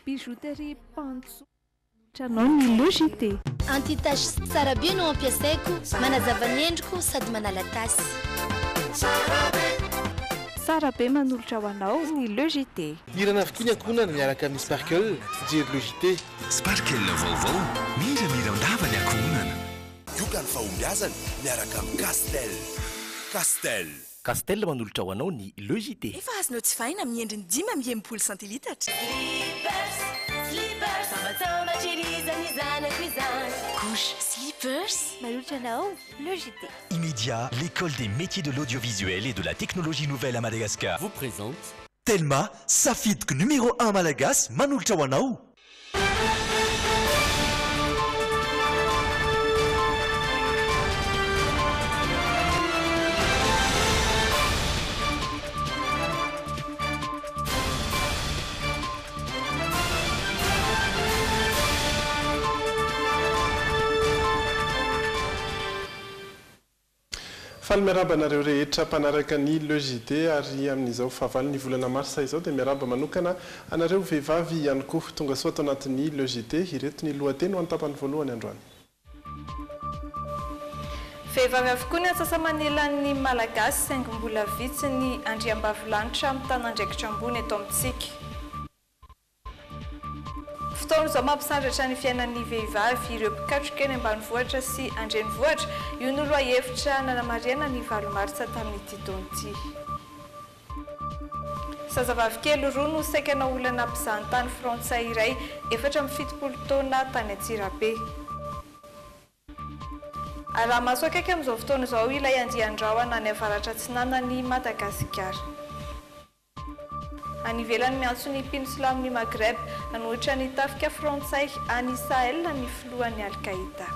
bijouterie Pantso. Tranao ny Logité. Anti-tache tsara be no ampiasaiko, manazava ny endriko sady manala tasy. Tsara be manolotra ho anao ny Logité. Irana avokoa ny ankohonana miaraka amin'ny Sparkle, fijery Logité. Sparkle vaovao, miramira ndava ny ankohonana. Yoga ny fahombiazana miaraka amin'ny Castel. Castel. Castel manolotra ho anao ny Logité. Efa azonao tsy fahina amin'ny endriny 5 centilitatra. Slippers, couche, slippers, Manolotra anao Logité. Immédiat, l'école des métiers de l'audiovisuel et de la technologie nouvelle à Madagascar Vous présente Telma, safidiko numéro 1 malagasy manolotra ho anao. Faly miaraba anareo rehetra mpanaraka ny Logité ary amin'izao fahavalo ny volana marsa izao dia miaraba manokana anareo vehivavy ihany koa tonga soa tao anatin'ny Logité ireto ny lohateny ho any tapany voalohany androany. Vehivavy avokoa ny atsasa-manilan'ny malagasy saingy mbola vitsy ny andriambavilanitra amin'ny tanàndraikitra ambony eto amintsika. Fotoana izao mampisandratra ny fiainan'ny vehivavy ireo mpikatroka eny ambanivohitra sy andrenivohitra io no loha-hevitra nanamariana ny 8 martsa tamin'ity taona ity. Zazavavy kely roa no saikana olana mpizahatany frantsay iray 17 taona tany Antsirabe. Raha maso akaiky amin'izao fotoana izao ilay andian-drahona ny avaratra atsinanan'ny Madagasikara. Any ivelany miantso ny peninsula amin'ny Maghreb anohitra ny tafika frantsay any Sahel ny filohan'ny Al-Qaïda.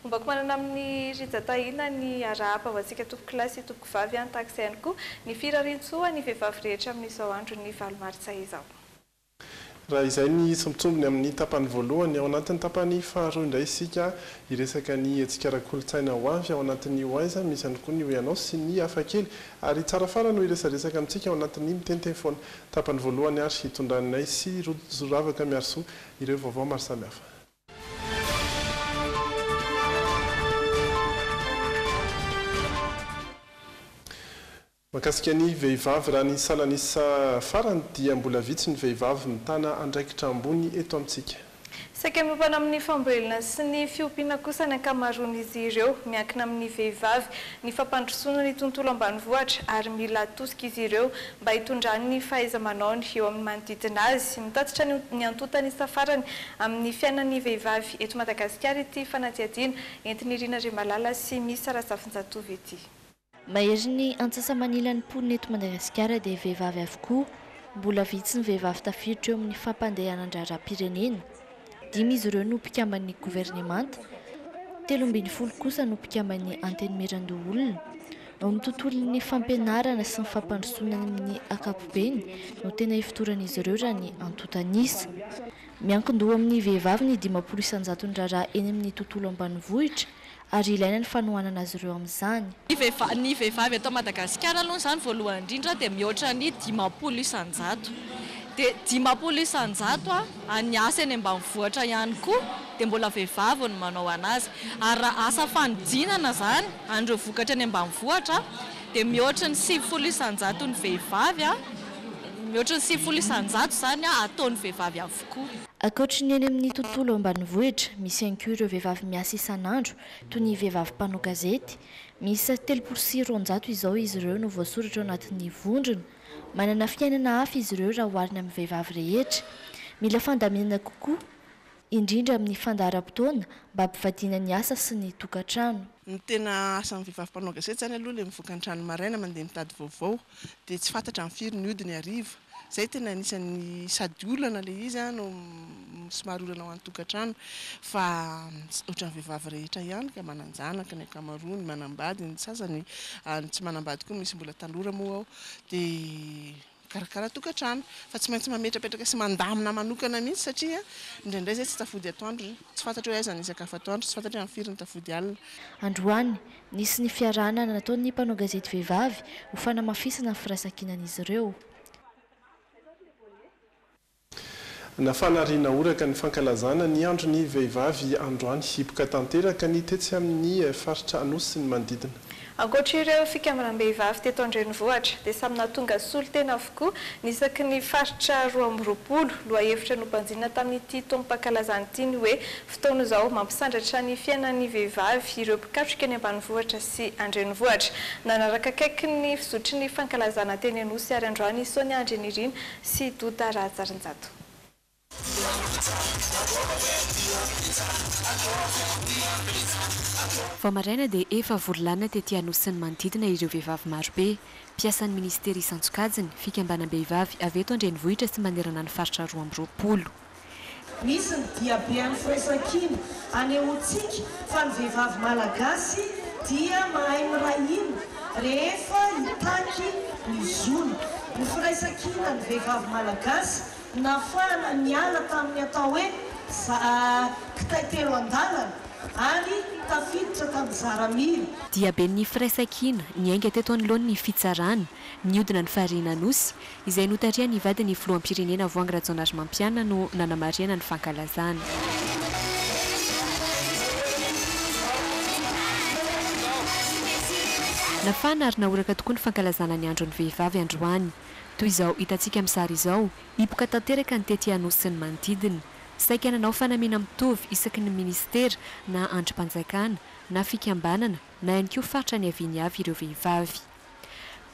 Ombako manana amin'ny rizatahina ny arahapa ho antsika tompo kilasy tompo vavy any takisa ihany koa ny firarintsoa ny vehivavy rehetra amin'izao andro ny 8 martsa izao. Raha izay ny sombitsombiny amin'ny tapany voalohany ao anatin'ny tapany faharoa indray isika iresaka ny hetsikara-kolotsaina ho avy ao anatin'ny oaiza misy ihany koa ny oeanao sy ny hafakely ary tsara fara no iresaresaka amintsika ao anatin'ny mitenteny foana tapany voalohany ary hitondranay sy zoravaka miarsoa ireo vaovao maro samihafa. Makasika ny vehivavy raha ny salanisa farany dia mbola vitsy ny vehivavy mitana andraikitra ambony eto amintsika. Saika miopana amin'ny fambolena sy ny fiompiana kosa ny ankamaroan'izy ireo miankina amin'ny vehivavy ny fampandrosoana ny tontolo ambanivohitra ary mila atosika izy ireo mba hitondrany ny fahaiza-manaony eo amin'ny manodidina azy mitatitra ny antotany safarany amin'ny fiainan'ny vehivavy eto Madagasikara ity fanadihadiana entin'ny Irina Rimalala sy misy Razafinjatovy ity. Mahery ny antsasa-manilan'ny mponina eto Madagasikara dia vehivavy avokoa, mbola vitsy ny vehivavy tafiditra eo amin'ny fampandehanana andraraha-pirenena. 5 izy ireo no mpikamban'ny gouvernemanta, 17 kosa no mpikamban'ny antenimiran-doholona. Ao amin'ny tontolon'ny fampianarana sy ny fampandrosoana amin'ny ankapobeny no tena hifitoran'izy ireo raha ny antotanisa. Miankin-doha amin'ny vehivavy ny 50 isan-jaton'ny raharaha eny amin'ny tontolo ambanivohitra ary ilaina ny fanohanana azy ireo amin'izany. Ny vehivavy atao Madagasikara aloha izany voalohany indrindra dia mihoatra ny 50 isan-jato. Dia 50 isan-jato any asa eny ambanivohitra ihany koa dia mbola vehivavy no manao anazy. Ary raha asa fanodinana izany andreo vokatra any ambanivohitra dia mihoatra ny 70 isan-jato ny vehivavy mihoatra ny 70 isan-jato izany ataon'ny vehivavy avokoa. Ankoatra ny eny amin'ny tontolo ambanivohitra, misy ihany koa ireo vehivavy miasa isan'andro toy ny vehivavy mpanao gazety. Misy 300 izao izy ireo no voasoratra ao anatin'ny vondrona. Manana fiainana hafa izy ireo raha oharina amin'ny vehivavy rehetra. Mila fandaminana kokoa indrindra amin'ny fandaharam-potoana mba hampivadiana ny asa sy ny tokantrano. Ny tena asan'ny vehivavy mpanao gazety zany aloha ilay mivoaka ny trano maraina mandeha mitady vaovao dia tsy fantatra amin'ny firy ny hodiny hariva. Zay tena anisan'ny sady olana ilay izy no somary olana ho an'ny tokantrano fa ohatran'ny vehivavy rehetra ihany ka mananjanaka ny ankamaroany manambady ny sasany tsy manambady koa misy mbola tanora moa ao dia karakara tokantrano fa tsy maintsy mametrapetraka sy mandamina manokana mihitsy satria indraindray zay tsy tafody atoandro tsy fantatra hoe aiza ny sakafo atoandro tsy fantatra hoe amin'ny firy ny tafody alina. Androany nisy ny fiarahana nataon'ny mpanao gazety vehivavy ho fanamafisana ny firaisan-kinan'izy ireo. nafanariana oraka ny fankalazana ny andro ny vehivavy androany hipoka tanteraka ny tetsy amin'ny faritra Anosy sy ny manodidina. Ankoatra ireo fikambanam-behivavy teto Andrenivohitra dia samy nahatonga solitena avokoa nisaky ny faritra 2020 lohahevitra nompanjina tamin'ity tombam-pahakalazana ity ny hoe fotoana izao mampisandratra ny fiainan'ny vehivavy ireo mpikatrika any ambanivohitra sy Andrenivohitra. Nanaraka akaiky ny fizotry ny fankalazana teny Anosy ary androany Sonia Andrenirina sy Dota Rajarinjato. Famaraina dia efa vorilana tetỳ Anosy sy ny manodidina ireo vehivavy marobe. Mpiasan'ny ministera isan-tsokajiny fikambanam-behivavy avy eto Andrenivohitra sy manerana ny faritra 2020. Misy ny diabe amin'ny firaisan-kina anehoantsika fa ny vehivavy malagasy dia mahay mirahina rehefa hitaky ny zono. Ny firaisan-kina ny vehivavy malagasy nafana niala tamin'ny atao hoe kitay telo an-dalana ary tafiditra tamin'ny zaramila. Diaben'ny firaisan-kina niainga teto anoloany ny fitsarana niodina ny fariana Anosy izay notaria ny vadiny filoham-pirenena Voangy Rajaonarymampiana no nanamariana ny fankalazana. Nafana ary naoraka tokoa ny fankalazana ny andron'ny vehivavy androany. Toy izao hitantsika amin'ny sary izao, hipoka tanteraka ny tetỳ Anosy sy ny manodidina. Saika nanao fanamiana mitovy isaky ny ministera na androm-panjakana na fikambanana na ihany koa faritra ny aviany avy ireo vehivavy.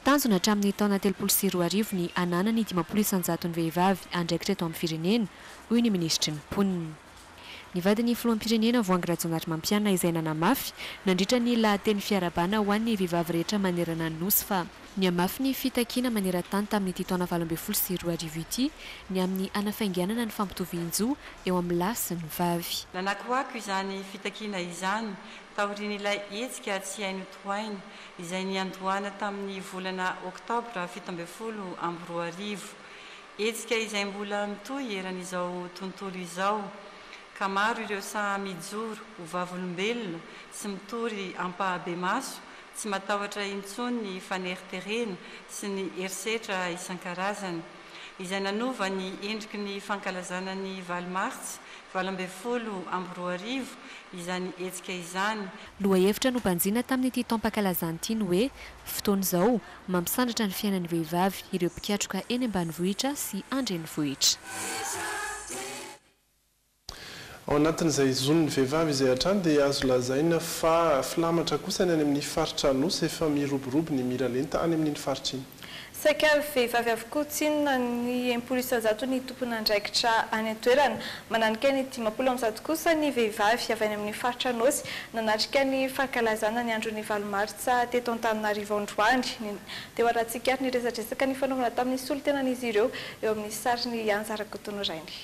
Tanjona hatramin'ny taona 2020 ny ananany 500,000 ny vehivavy andraikitra eto amin'ny firenena, hoy ny ministry ny mponina. Ny vadiny filoham-pirenena Voangy Rajaonarymampiana izay nanamafy nandritra ny lahateny fiarabana ho an'ny vehivavy rehetra manerana ny Anosy fa niamafy ny fitakiana maneran-tany tamin'ity taona 2020 ity ny amin'ny anafainganana ny fampitovian-jo eo amin'ny lahy sy ny vavy. Nanakoako izany fitakiana izany taorian'ilay hetsika tsy haino tohainy izay niandohana tamin'ny volana Oktobra 2020. Hetsika izay mbola mitohy eran'izao tontolo izao. Ka maro ireo samy mijoro ho vavolombelona sy mitory ampahabe maso tsy matahotra intsony ny faneriterena sy ny herisetra isan-karazany izay nanova ny endriky ny fankalazana ny Valomartsy 2020 izany hetsika izany. Lohahevitra nompanjina tamin'ity taom-pahakalazana ity ny hoe fotoana izao mampisandratra ny fiainan'ny vehivavy ireo mpikatroka eny ambanivohitra sy Andrenivohitra. Ao anatin'izay zon'ny vehivavy izay hatrany dia azo lazaina fa filamatra kosa any amin'ny faritra Anosy efa miroborobo ny miralenta any amin'iny faritra iny. Saika vehivavy avokoa tsinona ny 10,000 ny tompon'andraikitra any an-toerana. Mananika ny 50,000 kosa ny vehivavy avy any amin'ny faritra Anosy nanatrika ny fankalazana ny andron'ny Valomartsa teto Antananarivo androany. Dia hoarantsika ary ny resadresaka ny fanaovana tamin'ny solitenan'izy ireo eo amin'ny sariny Anjara Kotonorainy.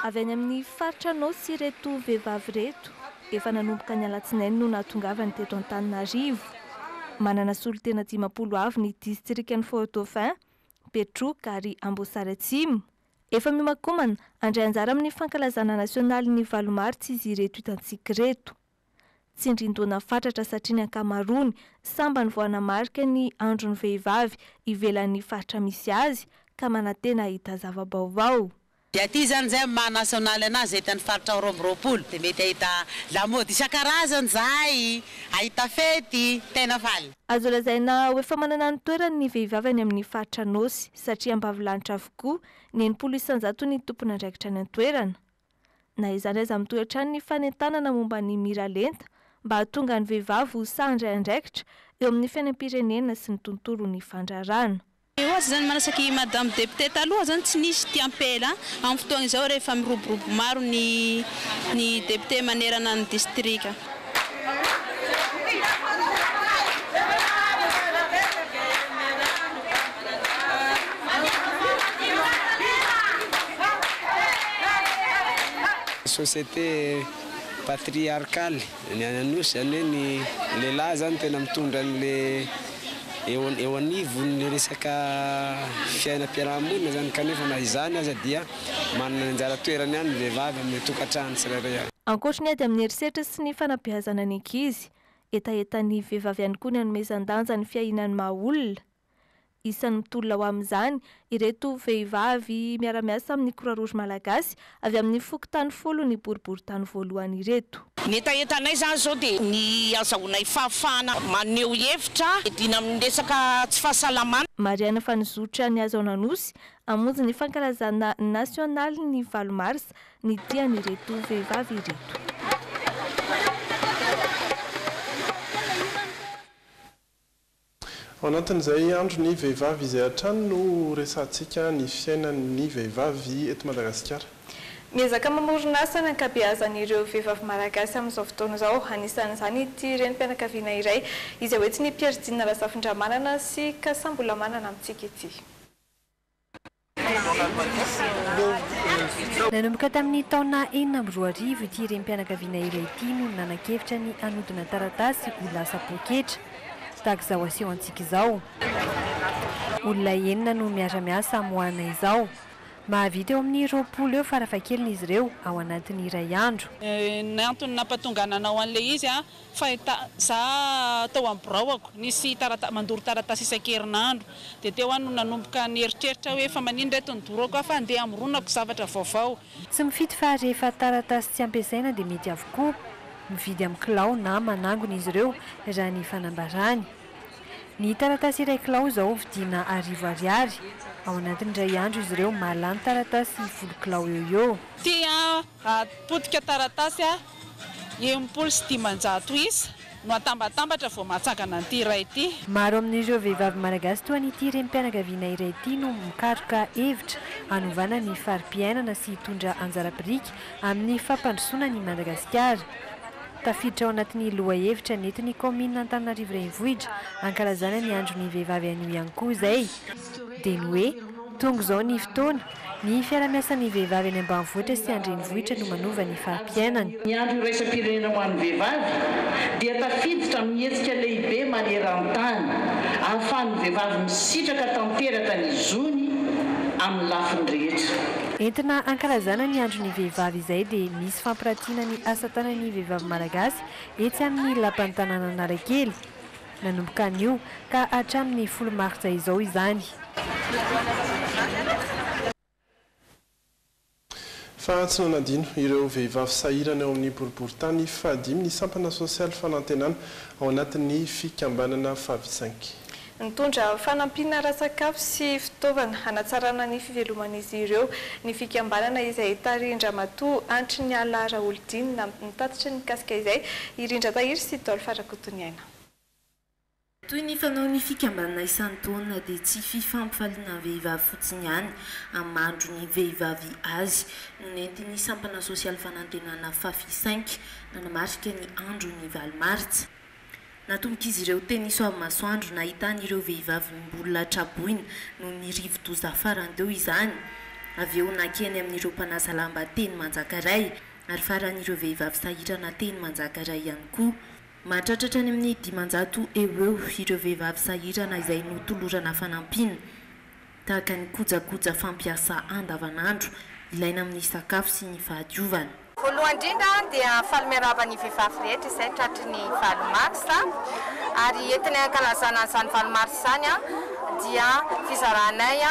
Avy any amin'ny faritra Anosy ireto vehivavy reto efa nanomboka ny alatsinainy no nahatongavany teto Antananarivo. Manana solitena 10 avy ny distrikan'ny Fort-Dauphin, Petroka ary Amboasary Atsimo. Efa miomakomana andray anjara amin'ny fankalazana nasionaly ny Valomartsy izy ireto hitantsika reto. Tsy indrindona fatratra satria ny ankamaroany samba ny voana marika ny andron'ny vehivavy ivelan'ny faritra misy azy ka manantena hita zava-baovao. Dia aty zany zay mahanasionaly anazy hitany faritra 2020 dia mety ahita lamody isan-karazany zay, ahita fety, tena faly. Azo lazaina ho efa manana ny toerany ny vehivavy any amin'ny faritra Anosy satria ambavilanitra avokoa ny 80,000 ny tompon'andraikitra ny an-toerana. Na izany aiza mitoetra ny fanentanana momba ny miralenta mba hahatonga ny vehivavy ho sandray andraikitra eo amin'ny fiainam-pirenena sy ny tontolo ny fandrarana. Ohatsy zany manasaky madame député taloha zany tsy nisy tiampela amin'ny fotoana izao rehefa miroborobo maro ny député manerana ny distrika. Société patriarcale ny Anosy zany hoe ny lehilahy zany tena mitondra an'le eo anivo ny resaka fiainam-piarahamonina zany kanefa na izany aza dia manana anjara toerany ihany ny vehivavy amin'ny tokantrano tsirairay avy. Ankoatra ny ady amin'ny herisetra sy ny fanabeazana ny ankizy, etaetan'ny vehivavy ihany koa ny anomezan-danja ny fiahinany maha-olona. Isan'ny mitolona ho amin'izany ireto vehivavy miara-miasa amin'ny Croix Rouge malagasy avy amin'ny fokontany folo ny boriboritany voalohany ireto. Ny etaetanay zany zao dia ny azahoanay fahafahana maneho hevitra dina amin'ny resaka tsy fahasalamana. Mariana Fanizotra ny Azonanosy amonjy ny fankalazana nasionaly ny 8 Mars ny dian'ireto vehivavy ireto. Ao anatin'izay andro ny vehivavy izay hatrany no resantsika ny fiainan'ny vehivavy eto Madagasikara. Miezaka mamorona asa ny ankabeazan'ireo vehivavy malagasy amin'izao fotoana izao, anisan'izany ity renim-pianakaviana iray izay hoe tsy ny Pierre Rasafindramanana sy Kasambola manana amintsika ity. Nanomboka tamin'ny taona 2004 ity renim-pianakaviana iray ity no nanan-kevitra ny anodina taratasy ho lasa poketra. Tahaka izao aseho antsika izao. Olona enina no miara-miasa amoahana izao. Mahavita eo amin'ny 20 eo farafahakeliny izy ireo ao anatin'ny iray andro. Ny antony nampatongananao an'ilay izy fa za tao amin'ny biraoako nisy mandoro taratasy isan-kerinandro dia teo no nanomboka nieritreritra hoe fa manindry eto ny dorako fa andeha amoronako zavatra vaovao. Tsy mifidy fa rehefa taratasy tsy ampiasaina dia mety avokoa. Mividy amin'ny kilao na manangona izy ireo raha ny fanambarany. Ny taratasy iray kilao izao vidiana 10 ariary. Ao anatin'iray andro izy ireo malany taratasy 10 kilao eo. Tia potika taratasy 75 isa no atambatambatra vao mahatsangana an'ity iray ity. Maro amin'ireo vehivavy malagasy toa n'ity renim-pianakaviana iray ity no mikaroka hevitra hanovana ny fari-piainana sy hitondra anjara-biriky amin'ny fampandrosoana ny Madagasikara. Tafiditra ao anatin'ny loha hevitra nentin'ny komina Antananarivo renivohitra ankalazana ny andron'ny vehivavy anio ihany koa izay. Dia ny hoe tonga izao ny fotoana ny fiara-miasan'ny vehivavy any ambanivohitra sy andrenivohitra no manova ny fari-piainany. Ny andro iraisam-pirenena ho an'ny vehivavy dia tafiditra amin'ny hetsika lehibe maneran-tany ahafahan'ny vehivavy misitraka tanteraka ny zony amin'ny lafiny rehetra. Entina ankalazana ny andron'ny vehivavy izay dia misy fampiratiana ny asa tanan'ny vehivavy malagasy etsy amin'ny lapan'ny tanàna Analakely. Nanomboka an'io ka hatramin'ny 10 Martsa izao izany. Fa tsy nanadino ireo vehivavy sahirana eo amin'ny boriboritany fahadimy ny sampana sosialy fanantenana ao anatin'ny fikambanana fahavisanky. Nitondra fanampiana ara-sakafo sy fitaovana hanatsarana ny fiveloman'izy ireo ny fikambanana izay tarindramatoa antry ny ala Raolidina nitatitra ny kasika izay irindra tahiry sy Dolphe Rakotoniaina. Toy ny fanao ny fikambanana isan-taona dia tsy fifampifaliana vehivavy fotsiny ihany amandro ny vehivavy azy no nentin'ny sampana sosialy fanantenana fahavisanky nanamarika ny andro ny 8 Martsa. Natomboka izy ireo teny iso amin'ny masoandro nahitany ireo vehivavy mbola traboina no ny rivo-doza farandeo izany. Avy eo nakeny amin'ireo mpanasa lamba teny Manjakaray ary faran'ireo vehivavy sahirana teny Manjakaray ihany koa. Mahatratratra any amin'ny 500 eo ireo vehivavy sahirana izay notolorana fanampiana tahaka ny kojakoja fampiasa andavanandro ilaina amin'ny sakafo sy ny fahadiovana. Voalohany indrindra dia falimerava ny vehivavy rehetra izay tratry ny 8 Marsa ary entina ankalazana an'izany 8 Marsa izany dia fizaranay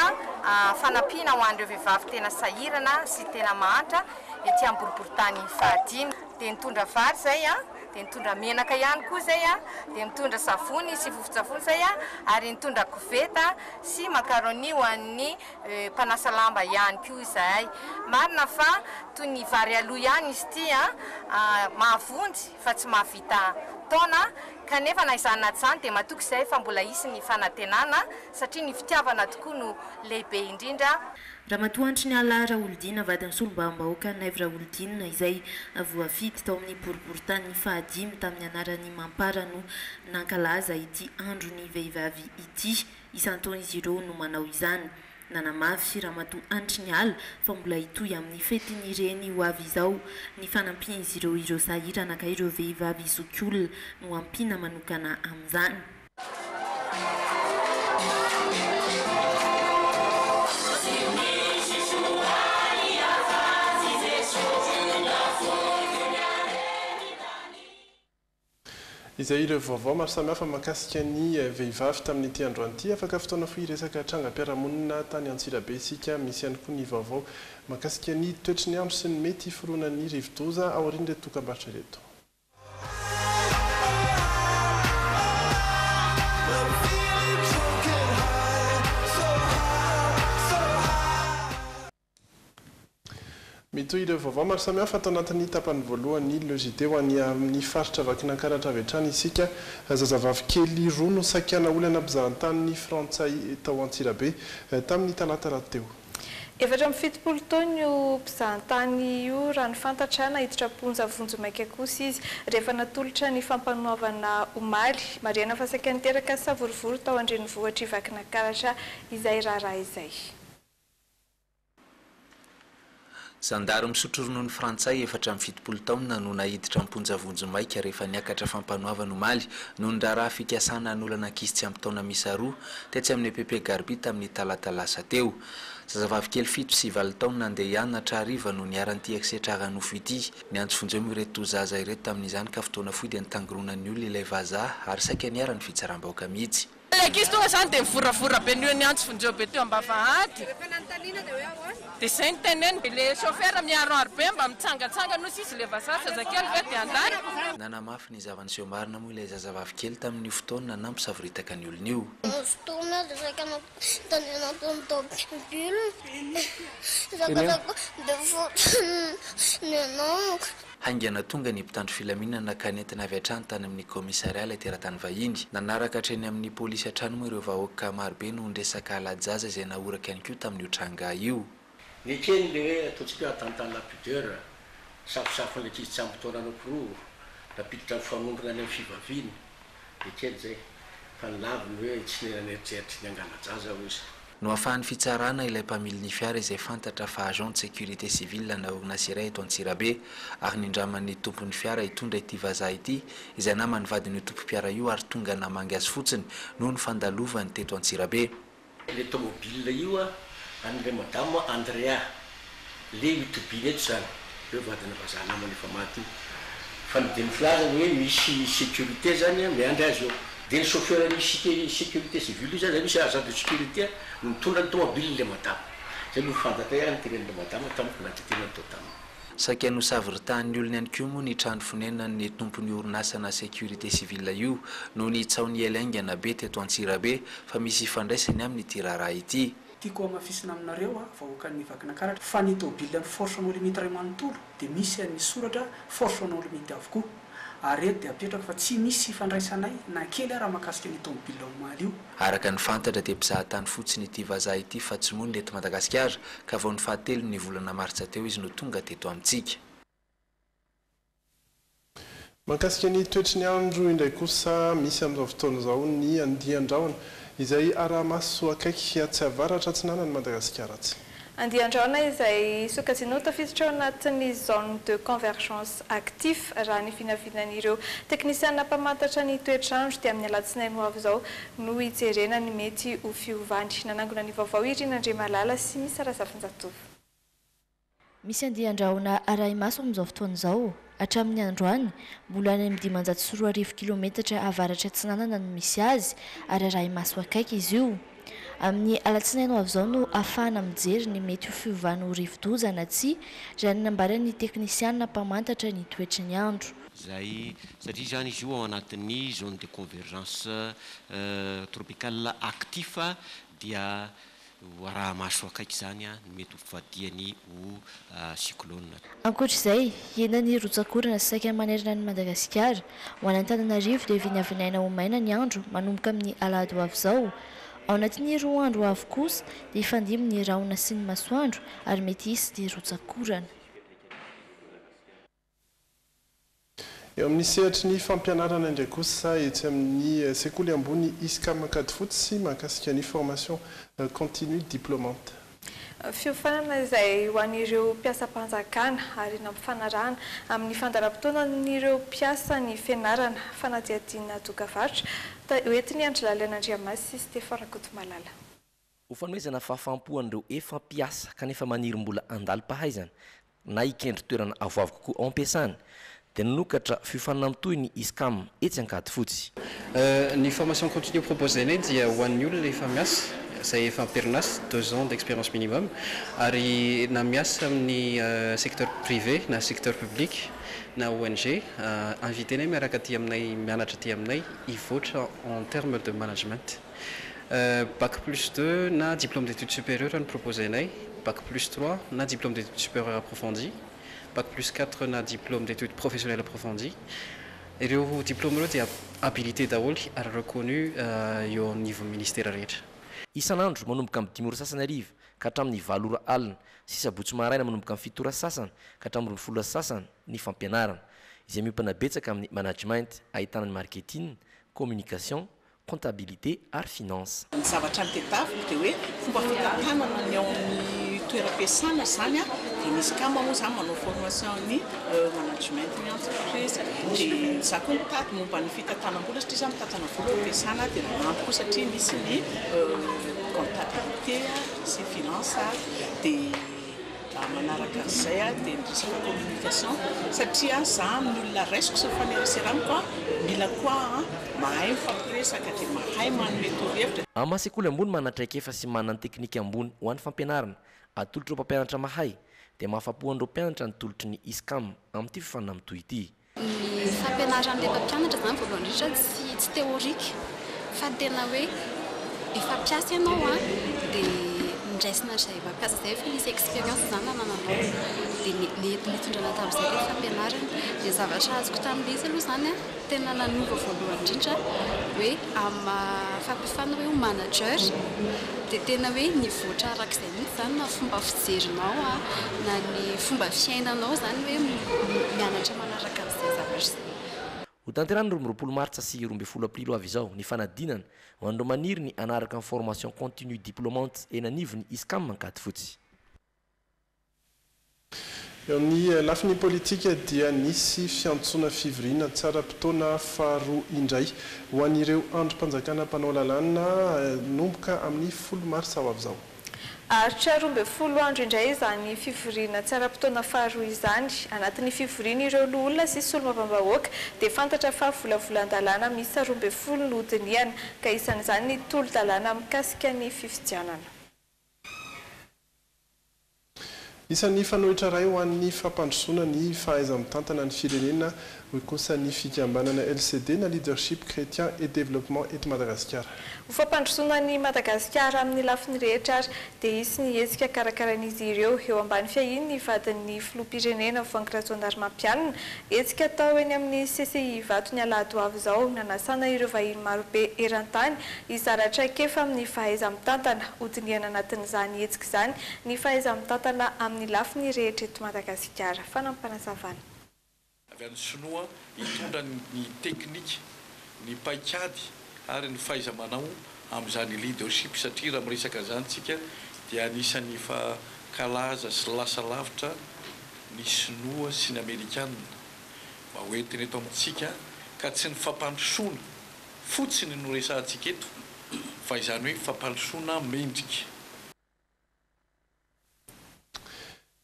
fanampiana ho an'ireo vehivavy tena sahirana sy tena mahantra ety amin'ny boriboritany fahadimy. Dia nitondra vary izay dia nitondra menaka ihany koa izay dia mitondra savony sy vovon-tsavony izay ary nitondra koveta sy makaroni ho an'ny mpanasa lamba ihany koa izay. Marina fa toy ny vary aloha ihany izy ity mahavonjy fa tsy mahavita taona kanefa na izany naty izany dia matoky izay fa mbola isy ny fanantenana satria ny fitiavana tokoa no lehibe indrindra. Ramatoa antry ny ala Raolidina vadin'ny solombavam-bahoaka Naivo Raolidina izay voafity tao amin'ny boriboritany fahadimy tamin'ny anaran'ny mampara no nankalaza ity andro ny vehivavy ity. Isan-taona izy ireo no manao izany. Nanamafy ramatoa antry ny ala fa mbola hitohy amin'ny fetin'ireny ho avy izao ny fanampiana izy ireo sahirana ka ireo vehivavy zokiolona no ampiana manokana amin'izany. izay ireo vaovao maro samihafa mahakasika ny vehivavy tamin'ity androany ity afaka fotoana foy resaka trangam-piarahamonina tany Antsirabe isika misy ihany koa ny vaovao mahakasika ny toetry ny andro sy ny mety fironan'ny rivodoza ao aorian'ireto dokam-barotra ireto. Mitoy ireo vaovao maro samihafa atao anatin'ny tapany voalohany logité ho any amin'ny faritra Vakinankaratra avy hatrany isika zazavavy kely roa no sakiana olana mpizahatany frantsay tao Antsirabe tamin'ny talata raha teo. Efatra amin'ny 70 taona io mpizahatany io raha ny fantatra nahiditra ponja vonjomaika kosa izy rehefa natolotra ny fampanoavana omaly mariana fa sakiana teraka savorivory tao andrenivohitra Vakinankaratra izay raharaha izay. Zandary misotro ronono frantsay efatra amin'ny 70 taona no nahiditra amponja vonjomaika rehefa niakatra fampanoavana omaly no ny raharaha fikasana n'olana ankizy tsy ampy taona miisa roa tetsy amin'ny EPP Garbi tamin'ny talata lasa teo. Zazavavy kely 7 sy 9 taona nandeha hianatra hariva no niaran'ity eksetraha nofo ity. Niantso vonjeo ireto zaza ireto tamin'izany ka fotoana fohy dia nitangoronan'ny olona ilay vazaha ary saika niara ny fitsaram-bahoaka mihitsy. Lekis tonga zany dia mivoravora be ny niantso vonjeo be teo ambavahady. Dia izay ny teneny ilay chauffeur miaro be mba mitsangatsanga no sisy ilay vazaha zazakely ve dia andany. Nanamafy ny zavany seho marina moa ilay zazavavy kely tamin'ny fotoana nampisaviritaka ny olona io. Fotoana dia saika tany anatin'ny tobily. Zakazako dia fotony anao. Haingana tonga ny mpitandro filaminana ka nentina avy hatrany tany amin'ny komisariat ilay teratany vahiny. Nanaraka hatreny amin'ny polisy hatrany moa ireo vahoaka marobe no ndresaka alajaza izay nahoraka ihany koa tamin'io tranga io. Ny kely le hoe ataontsika atantany lapideur safosafo ny ankizy tsy ampy taona anankiroa napiditra mifanondrona any amin'ny fivaviny ny kely zay fa ny laviny hoe tsy neritreritry ny angalajaza ho izy. No ahafahan'ny fitsarana ilay mpamily ny fiara izay fantatra fa agent de sécurité civile na orinasa iray eto Antsirabe ary nindraman'ny tompon'ny fiara hitondra ity vazaha ity izay namany vadiny tompo-piara io ary tonga namangy azy fotsiny noho ny fandalovany teto Antsirabe. Le tomobile io an'ilay madame Andrea le itobily eto zany eo vadina vazaha namany efa maty io fa ny filazany hoe misy sécurité zany miandry azy eo. Dia ny chauffeur misy sécurité civile zany misy agent de sécurité mitondra ny tomobile le madame. Zay no fantatra ihany teren'ilay madame tamiko natetena tao taminy. Saika no saviritany olona ihany koa moa ny trano fonenan'ny tompon'ny orinasa na sécurité civile io no ny tsaony elaingana be teto Antsirabe fa misy ifandraisany amin'ity raharaha ity. Tiako amafisina aminareo vahoakan'ny Vakinankaratra fa ny tobile ny force no limite ray manontolo dia misy ny soratra force no limite avokoa. Ary eto dia apetraka fa tsy misy ifandraisanay na kely raha mahakasika ny tomobile omaly io. Araka ny fantatra dia mpizahatany fotsiny ity vazaha ity fa tsy moa ny eto Madagasikara ka vao ny fahatelo ny volana maritsa teo izy no tonga teto amintsika. Mahakasika ny toetry ny andro indray kosa misy amin'izao fotoana izao ny andian-drahona izay arahamaso akaiky tsy avaratra tsy nanany Madagasikara tsy. Andian-drahona izay sokajinao tafiditra ao anatin'ny zone de convergence actif raha ny vinavinan'ireo teknisiana mpamantatra ny toetrandro dia amin'ny alatsinainy ho avy izao no hijerena ny mety ho fiovany. Nanangona ny vaovao Irina Andriamalala sy misy Razafinjatovo. Misy andian-drahona arahimaso amin'izao fotoana izao hatramin'ny androany mbola any amin'ny 540 kilometatra avaratra Atsinanana no misy azy ary arahimaso akaiky izy io. Amin'ny alatsinainy ho avy izao no ahafahana mijery ny mety ho fiovana ho rivodoza na tsy raha ny nambaran'ny teknisiana mpamantatra ny toetry ny andro. Zay satria zany izy io ao anatin'ny zone de convergence tropicale actif dia arahamaso akaiky zany ny mety ho fadiany ho cyclone. Ankoatr'izay henany rotsakorana sy saika manerana ny Madagasikara ho an'Antananarivo dia vinavinaina ho maina ny andro manomboka amin'ny alahady ho avy izao. Ao anatin'ny roa andro avy kosa dia ifandimy ny rahona sy ny masoandro ary mety hisy dia rotsakorana. Eo amin'ny sehatry ny fampianarana indray kosa etsy amin'ny sekoly ambony isika makady fotsy mahakasika ny formation continue diplômante. Fiofanana izay ho an'ireo mpiasa-panjakana ary nampifanarahana amin'ny fandaharam-potoanan'ireo mpiasa ny fianarana fanadihadiana dokavarotra hoentiny Andry Lalain'Andriamasy sy Stefana Kotomalala. Ho fanomezana fahafahampoan'ireo efa mpiasa kanefa maniry mbola andalo-pahaizana na ikendry toerana avoavo kokoa ao am-piasana dia nanokatra fifanamtoy ny ISCAM etsy ankady fotsy. Ny formation continue proposenay dia ho an'ny olona efa miasa izay efa amperinasa 2 ans d'expérience minimum ary na miasa amin'ny secteur privé na secteur public na ONG invitenay miaraka aty aminay mianatra aty aminay hivoatra en termes de management. Bac plus 2 na diplôme d'études supérieures no proposenay, bac plus 3 na diplôme d'études supérieures approfondies, bac plus 4 na diplôme d'études professionnelles approfondies. Ireo diplôme ireo dia habilité daholo ary reconnu eo amin'ny niveau ministère rehetra. Isan'andro manomboka amin'ny 10 ora sasany ariva ka hatramin'ny 4 ora alina, sisa-botsy maraina manomboka amin'ny 7 ora sasany ka hatramin'ny 20 ora sasany ny fampianarana, izay miompana betsaka amin'ny management ahitana ny marketing, communication, comptabilité ary finance. Ny zavatra mitedavina dia hoe fomba fitantanana ny ao amin'ny toeram-piasana zany a dia misy kama moa zany manao formation ny management ny entreprise dia za koa mitady momba ny fitantanam-bola satria za mitantana vola am-piasana dia ampy koa satria misy ny comptabilité sy finance dia manaraka an'izay dia resaka communication satria za amin'ny olona raisiko sy mifanerasera mila koa mahay mifampiresaka dia mahay manome torohevitra. Amin'ny masekoly ambony manatraika efa sy manana ny teknika ambony ho an'ny fampianarana atolotro ireo mpampianatra mahay dia mahafapohan'ireo mpianatra ny tolotry ny ISCAM amin'ity fifanamtoy ity. Ny fampianaran'ilay mpampianatra zany voalohany indrindra tsy teorika fa tena hoe efa mpiasa ianao dia ndraisina izay mampiasa izay efa misy expérience zany nananao dia le mitondrana tamin'izay le fampianarana dia zavatra azoko tamin'ilay izy aloha zany tena nanova voalohany indrindra hoe amin'ny fampiafana hoe ho manager dia tena hoe nivoatra arak'izay mihitsy zany na fomba fijerinao na ny fomba fiainanao zany hoe mianatra manaraka an'izay zavatra izay. Ho tanterana 20 martsa sy 12 aprilo avy izao ny fanadinana ho an'ireo maniry ny anaraka ny formation continue diplômante eny anivon'ny ISCAM ankady fotsy. Eo amin'ny lafiny politika dia nisy fiantsoana fivoriana tsara-potoana faharoa indray ho an'ireo androm-panjakana mpanao lalàna nomboka amin'ny 10 marsa ho avy izao. Aritra 12 andro indray izany fivoriana tsara-potoana faharoa izany. Anatin'ny fivoriana ireo olona sy solomam-bahoaka dia fantatra fa volavolan-dalàna misy 12 no hodiniana ka isan'izany ny tolo-dalàna mikasika ny fifidianana. Isan'ny fanohitra iray ho an'ny fampandrosoana ny fahaiza-mitantana ny firenena ho kosa ny fikambanana LCD na leadership chrétien et développement eto Madagasikara. Ho fampandrosoana ny Madagasikara amin'ny lafiny rehetra ary dia isy ny hetsika karakaran'izy ireo eo ambany fiahiny ny vadin'ny filoham-pirenena Voangiratsoandarimampianina hetsika atao eny amin'ny CCI vato ny alahady ho avy izao nanasana ireo vahiny marobe eran-tany izaratra kefa amin'ny fahaiza-mitantana hodiniana anatin'izany hetsika izany ny fahaiza-mitantana amin'ny lafiny rehetra eto Madagasikara. Fanampanazavana. Avy any Sinoa hitondra ny teknika, ny paikady ary ny fahaiza-manao amin'izany leadership satria raha miresaka zany tsika dia anisan'ny kalaza sy lasa lavitra ny Sinoa sy ny Amerikanina mba hoentiny eto amintsika ka tsy ny fampandrosoana fotsiny no resahantsika eto fa izany hoe fampandrosoana mendrika.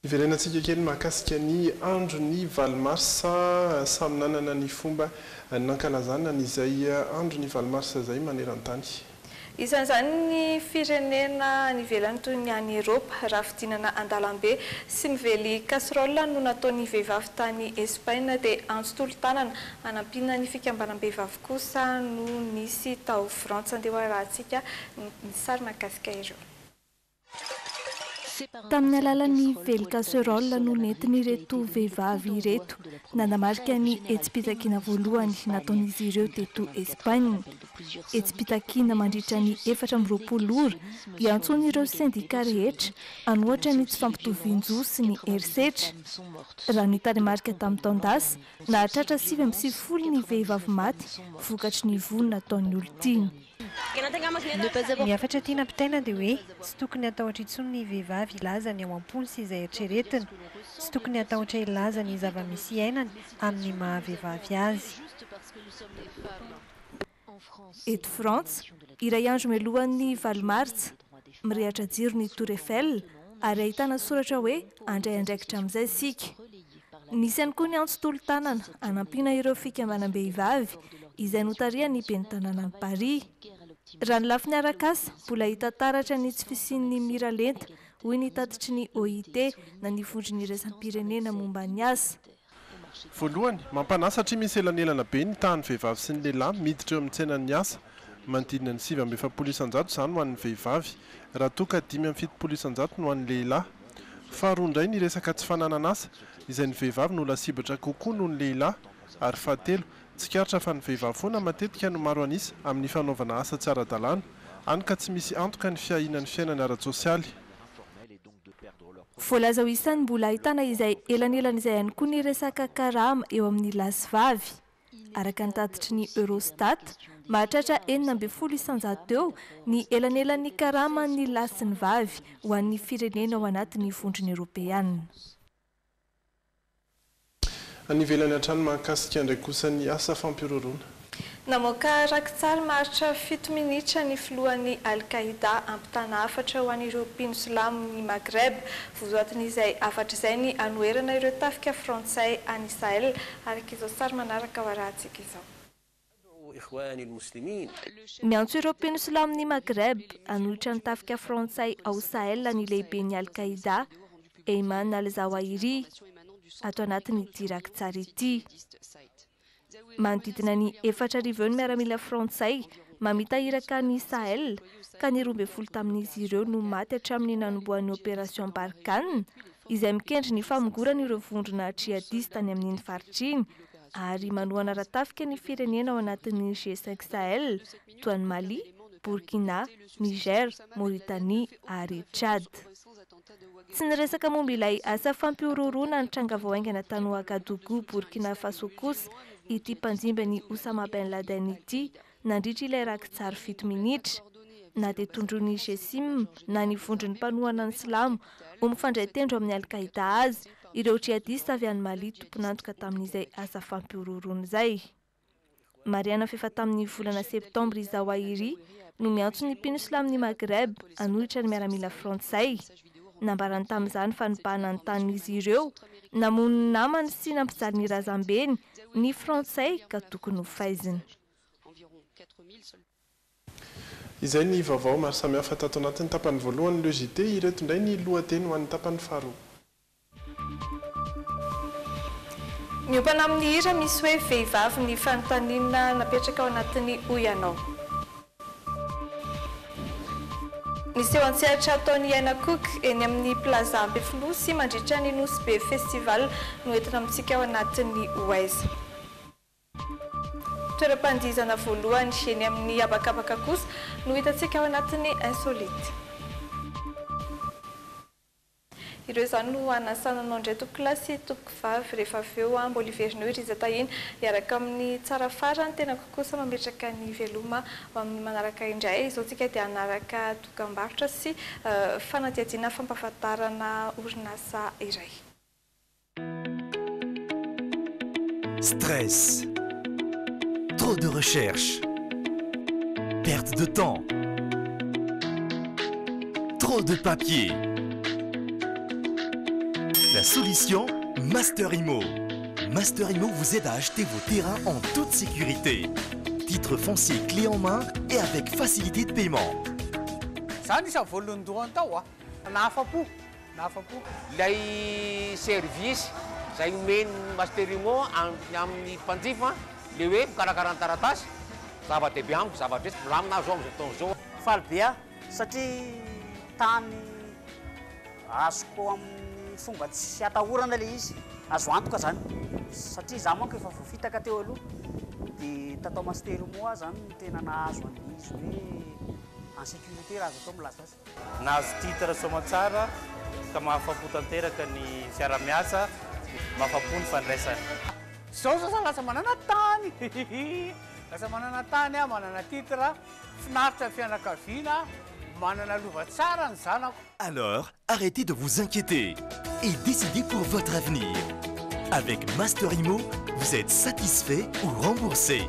Iverenantsika kely mahakasika ny andro ny valomarsa samy nanana ny fomba nankalazana n'izay andro ny valomarsa izay maneran-tany. Isan'izany ny firenena nivelany toy ny any Eropa raha fidinana andalambe sy mively kasiraola no nataon'ny vehivavy tany Espaina dia antso-tolo-tanana anampina ny fikambanam-behivavy kosa no nisy tao Frantsa andeha hoarahantsika ny sary mahakasika ireo. Tamin'ny alalan'ny vely kasiraola no nentiny vehivavy ireto nanamarika ny etsi-pitakiana voalohany nataon'izy ireo teto Espaina. Etsi-pitakiana mandritra ny 420 ora iantsony ireo sindika rehetra anohatra ny tsy fampitovian-jo sy ny herisetra. Raha ny tarimarika tamin'ny taon-dasa nahatratra 750 ny vehivavy maty vokatry ny vono nataon'ny olon-tiany. Ny afatra tiana pitaina dia hoe tsy tokony atahotra intsony ny vehivavy ilazany ao am-pony sy izay eritreretiny, tsy tokony atahotra ilazany zava-misy ainany amin'ny mahavehivavy azy. Eto Frantsa, iray andro mialohan'ny valomartsa mirehatra jiro ny Tour Eiffel ary ahitana soratra hoe andray andraikitra amin'izay isika. Misy ihany koa ny antso-tolo-tanana anampiana ireo fikambanam-behivavy izay notariany ben'ny tanàna ny Paris. Raha ny lafiny arak'asa mbola hita taratra ny tsy fisian'ny mira lenta hoy ny tatitry ny OIT na ny vondron'ny iraisam-pirenena momba ny asa. Voalohany, mampanasa satria misy elanelana be ny tahan'ny vehivavy sy ny lehilahy miditra eo amin'ny tsenan'ny asa. Manodidina ny 7,7% izany ho an'ny vehivavy, raha toa ka 5,7% no an'ny lehilahy. Faharoa indray ny resaka tsy fananana asa, izay ny vehivavy no lasibatra kokoa noho ny lehilahy, ary fahatelo, tsikaritra fa ny vehivavy foana matetika no maro anisa amin'ny fanaovana asa tsy ara-dalàna, hany ka tsy misy antoka ny fiahinan'ny fiainana ara-tsosialy. Voalaza ho isan'ny mbola ahitana izay elanelana izay ihany koa ny resaka karama eo amin'ny lahy sy vavy. Araka ny tatitry ny Eurostat, mahatratra 9% eo ny elanelan'ny karama ny lahy sy ny vavy ho an'ny firenena ao anatin'ny vondrony Eoropeanina. Anivelany hatrany mahakasika indray kosa ny asa fampirorona. Namoaka rakitsary maharitra 7 minitra ny filohan'ny Al-Qaïda ampitana afatra ho an'ireo mpino silamo ny Maghreb, vozoatin'izay afatra izay ny anoherana ireo tafika frantsay any Sahel, araka izao sary manaraka ho arahantsika izao. Miantso ireo mpino silamo ny Maghreb anohitra ny tafika frantsay ao Sahel ny lehiben'ny Al-Qaïda, Ayman al-Zawahiri, ato anatin'ity rakitsary ity. Manodidina ny 4,000 ny miaramila frantsay mamita iraka ny Sahel ka ny 12 tamin'izy ireo no maty hatramin'ny nanomboan'ny opération Barkhane izay mikendry ny famongorana ireo vondrona jihadista any amin'iny faritriny ary manohana ratafika ny firenena ao anatin'ny G5 Sahel toa ny Mali, Burkina, Niger, Mauritanie ary Tchad. Tsy niresaka momba ilay asa fampiororona ny tranga voaingana tany Ouagadougou, Burkina Faso kosa ity mpanjimba ny Osama Ben Laden ity nandritra ilay rakitsary 7 minitra. Na dia tondron'ny Gesim na ny vondron'ny mpanohana ny Silamo ho mifandray tendro amin'ny Al-Qaïda azy, ireo jihadista avy any Mali tomponantoka tamin'izay asa fampiororona izay. Mariana fefa tamin'ny volana septambra Zawahiri no miantso ny mpino silamo ny Maghreb anohitra ny miaramila frantsay. Nambarany tamin'izany fa nibahana ny tanin'izy ireo namono namany sy nampijaly ny razambeny ny frantsay ka tokony ho faizina. Izay ny vaovao maro samihafa tato anatin'ny tapany voalohany le JT, ireto indray ny lohateny ho an'ny tapany faharoa. Miopana amin'ny hira misy hoe vehivavy ny fanontaniana napetraka ao anatin'ny Oyanao. Nisy eo an-tsehatra ataon'ny Aina Cook eny amin'ny Plaza Ampefinosy mandritra ny Nosy Be Festival no entina amintsika ao anatin'ny Ouaiza. Toeram-pandihizana voalohany eny amin'ny Abakabaka kosa no hitantsika ao anatin'ny Insolite. Ireo izany no anasananao indray tokolasy tokovavy rehefa avy eo mbola iverinao iry izy tahiny iaraka amin'ny tsara farany tena kokosa mametraka ny veloma amin'ny manaraka indray. Izao tsika dia anaraka dokam-barotra sy fanadihadiana fampahafantarana orinasa iray. Stress, trop de recherche, perte de temps, trop de papier. La solution, Master Imo. Master Imo vous aide à acheter vos terrains en toute sécurité. Titre foncier clé en main et avec facilité de paiement. Lay service zay omeny Master Imo amin'ny mpanjifa le hoe mikarakara ny taratasy zava-dehibe amiko zavatra milamina azo amin'izao taona izao. Faly be satria tany azoko amin'ny fomba tsy atahorana le izy, azo antoka zany satria za manko efa voafitaka teo aloha dia tatao Master Imo zany tena nahazo an'izy hoe en sécurité raha azo atao milaza azy. Nahazo titre soamantsara ka mahafapo tanteraka ny fiara-miasa, mahafapo ny fandraisana. Zao zao lasa manana tany lasa manana tany a, manana titre, finaritra fianakaviana, manana lova tsara ny zanako. Alors, arrêtez de vous inquiéter et décidez pour votre avenir. Avec Master Imo, vous êtes satisfait ou remboursé.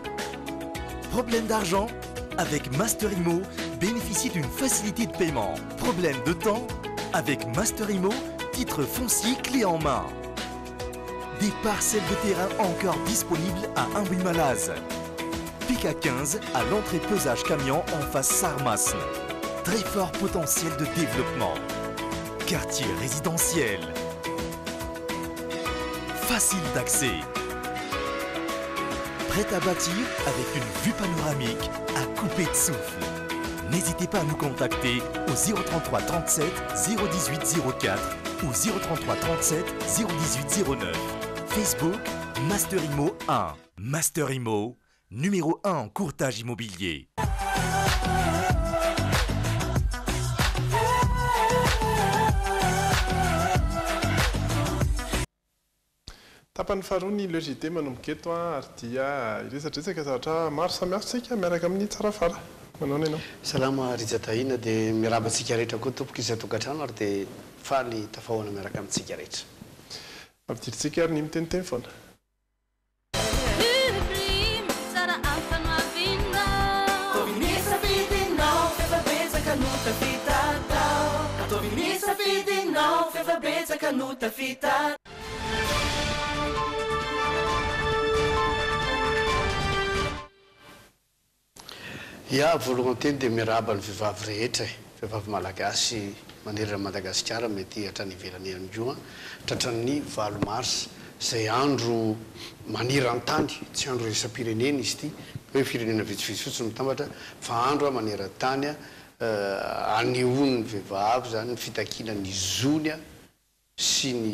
Problème d'argent? Avec Master Imo, bénéficiez d'une facilité de paiement. Problème de temps? Avec Master Imo, titre foncier clé en main. des parcelles de terrain encore disponibles à Ambouy-Malaz. PK 15 à l'entrée pesage camion en face Sarmas. Très fort potentiel de développement. Quartier résidentiel. Facile d'accès. Prêt à bâtir avec une vue panoramique à couper de souffle. N'hésitez pas à nous contacter au 033 37 018 04 ou 033 37 018 09. Facebook Master Imo 1. Master Imo, numéro 1 en courtage immobilier. Tapany faharoa ny logité manomboka eto ary dia iresadresaka zavatra maro samihafa tsika miaraka amin'ny tsara fara. Manao ny ianao? Salama Rizataina dia miarabantsika rehetra koa tompoko izay tokantrano ary dia faly tafahoana miaraka amintsika rehetra. Ampidiritsika ary ny miteniteny foana. Ya voalohany teny dia miaraba ny vehivavy rehetra vehivavy malagasy manerana Madagasikara mety hatrany ivelany ihany koa tratran'ny 8 mars izay andro maniran-tany tsy andro resam-pirenena izy ity hoe firenena vitsivitsy fotsiny mitambatra fa andro maneran-tany anehoan'ny vehivavy zany ny fitakinany zony sy ny